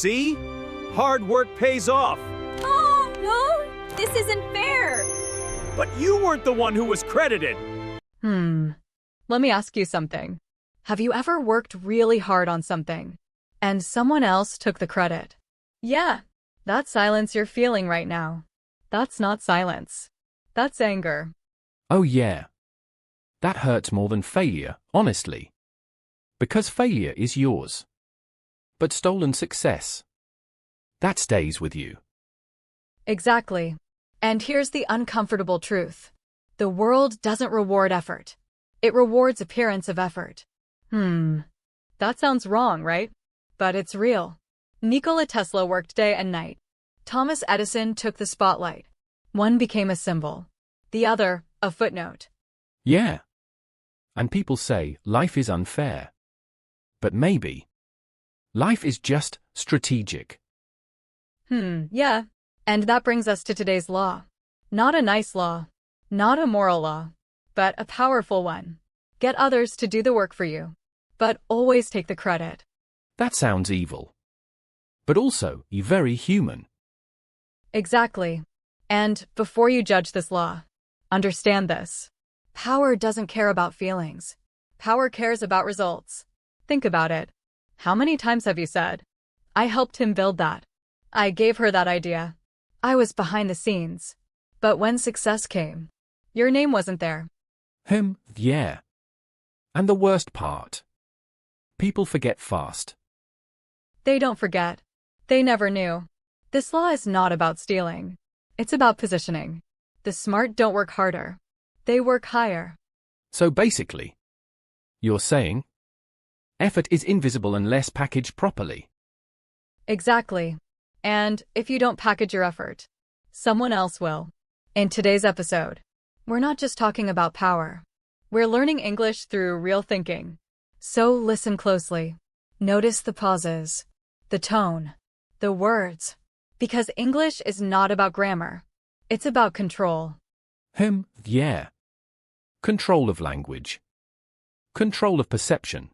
See? Hard work pays off. Oh, no! This isn't fair! But you weren't the one who was credited. Let me ask you something. Have you ever worked really hard on something, and someone else took the credit? Yeah, that silence you're feeling right now. That's not silence. That's anger. Oh yeah. That hurts more than failure, honestly. Because failure is yours. But stolen success, that stays with you. Exactly. And here's the uncomfortable truth. The world doesn't reward effort. It rewards appearance of effort. That sounds wrong, right? But it's real. Nikola Tesla worked day and night. Thomas Edison took the spotlight. One became a symbol. The other, a footnote. Yeah. And people say life is unfair. But maybe life is just strategic. Yeah. And that brings us to today's law. Not a nice law. Not a moral law. But a powerful one. Get others to do the work for you. But always take the credit. That sounds evil. But also very human. Exactly. And before you judge this law, understand this. Power doesn't care about feelings. Power cares about results. Think about it. How many times have you said, I helped him build that. I gave her that idea. I was behind the scenes. But when success came, your name wasn't there. Yeah. And the worst part. People forget fast. They don't forget. They never knew. This law is not about stealing. It's about positioning. The smart don't work harder. They work higher. So basically, you're saying, effort is invisible unless packaged properly. Exactly. And if you don't package your effort, someone else will. In today's episode, we're not just talking about power. We're learning English through real thinking. So listen closely. Notice the pauses, the tone, the words. Because English is not about grammar. It's about control. Yeah. Control of language. Control of perception.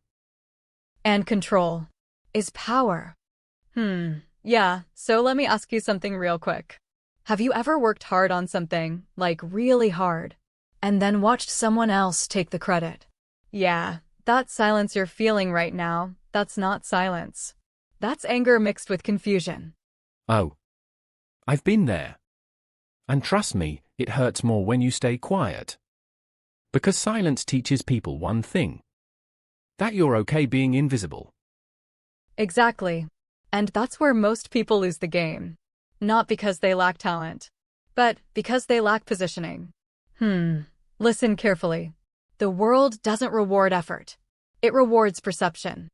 And control is power. Yeah, so let me ask you something real quick. Have you ever worked hard on something, like really hard, and then watched someone else take the credit? Yeah, that silence you're feeling right now, that's not silence. That's anger mixed with confusion. Oh. I've been there. And trust me, it hurts more when you stay quiet. Because silence teaches people one thing. That you're okay being invisible. Exactly. And that's where most people lose the game. Not because they lack talent, but because they lack positioning. Listen carefully. The world doesn't reward effort. It rewards perception.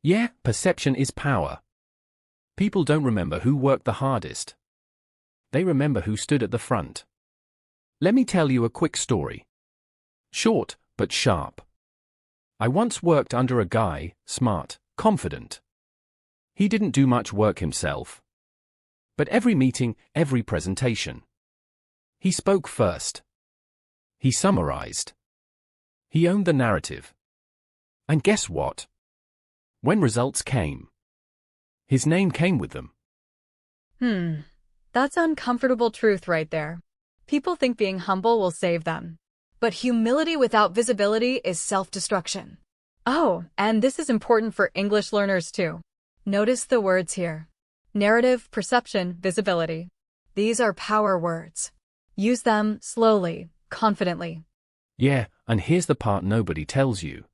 Yeah, perception is power. People don't remember who worked the hardest. They remember who stood at the front. Let me tell you a quick story. Short, but sharp. I once worked under a guy, smart, confident. He didn't do much work himself. But every meeting, every presentation, he spoke first. He summarized. He owned the narrative. And guess what? When results came, his name came with them. That's uncomfortable truth right there. People think being humble will save them. But humility without visibility is self-destruction. Oh, and this is important for English learners too. Notice the words here. Narrative, perception, visibility. These are power words. Use them slowly, confidently. Yeah, and here's the part nobody tells you.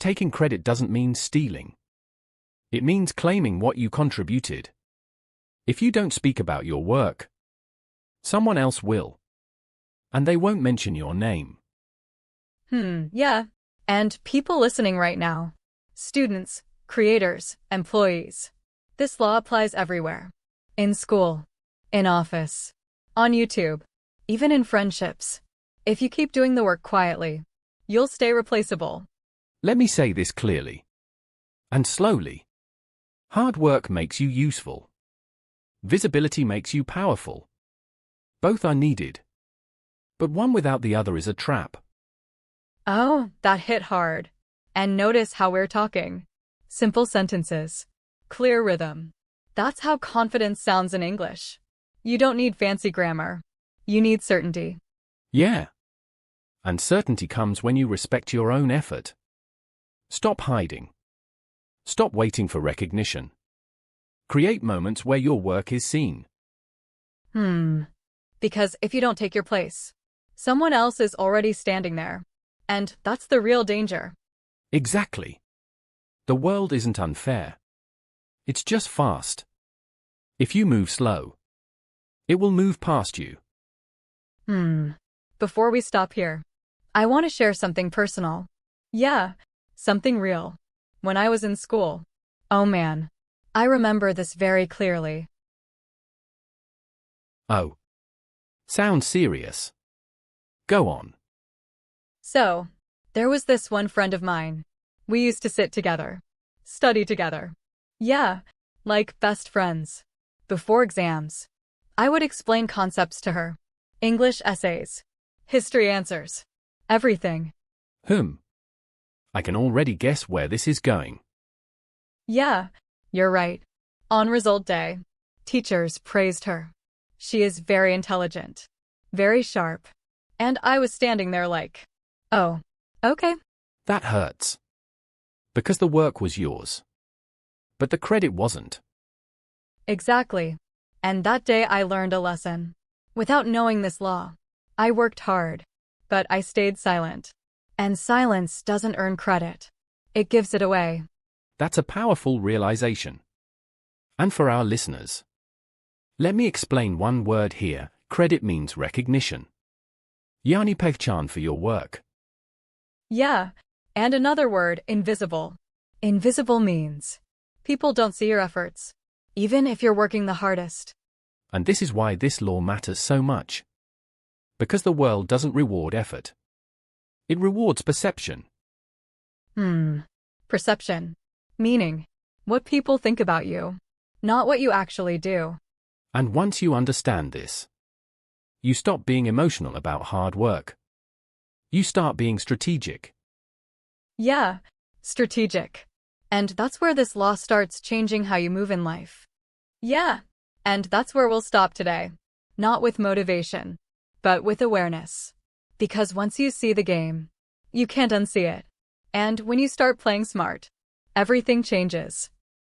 Taking credit doesn't mean stealing. It means claiming what you contributed. If you don't speak about your work, someone else will. And they won't mention your name. Yeah. And people listening right now. Students, creators, employees. This law applies everywhere. In school, in office, on YouTube, even in friendships. If you keep doing the work quietly, you'll stay replaceable. Let me say this clearly. And slowly. Hard work makes you useful. Visibility makes you powerful. Both are needed. But one without the other is a trap. Oh, that hit hard. And notice how we're talking. Simple sentences. Clear rhythm. That's how confidence sounds in English. You don't need fancy grammar. You need certainty. Yeah. And certainty comes when you respect your own effort. Stop hiding. Stop waiting for recognition. Create moments where your work is seen. Because if you don't take your place, someone else is already standing there. And that's the real danger. Exactly. The world isn't unfair. It's just fast. If you move slow, it will move past you. Before we stop here, I want to share something personal. Yeah, something real. When I was in school, oh man, I remember this very clearly. Oh. Sounds serious. Go on. So, there was this one friend of mine. We used to sit together, study together. Yeah, like best friends. Before exams, I would explain concepts to her. English essays, history answers, everything. I can already guess where this is going. Yeah, you're right. On result day, teachers praised her. She is very intelligent, very sharp. And I was standing there like, oh, okay. That hurts. Because the work was yours. But the credit wasn't. Exactly. And that day I learned a lesson. Without knowing this law, I worked hard, but I stayed silent. And silence doesn't earn credit. It gives it away. That's a powerful realization. And for our listeners, let me explain one word here. Credit means recognition. Yani pehchan for your work. Yeah, and another word, invisible. Invisible means people don't see your efforts, even if you're working the hardest. And this is why this law matters so much. Because the world doesn't reward effort. It rewards perception. Perception. Meaning, what people think about you, not what you actually do. And once you understand this, you stop being emotional about hard work. You start being strategic. Yeah, strategic. And that's where this law starts changing how you move in life. Yeah, and that's where we'll stop today. Not with motivation, but with awareness. Because once you see the game, you can't unsee it. And when you start playing smart, everything changes.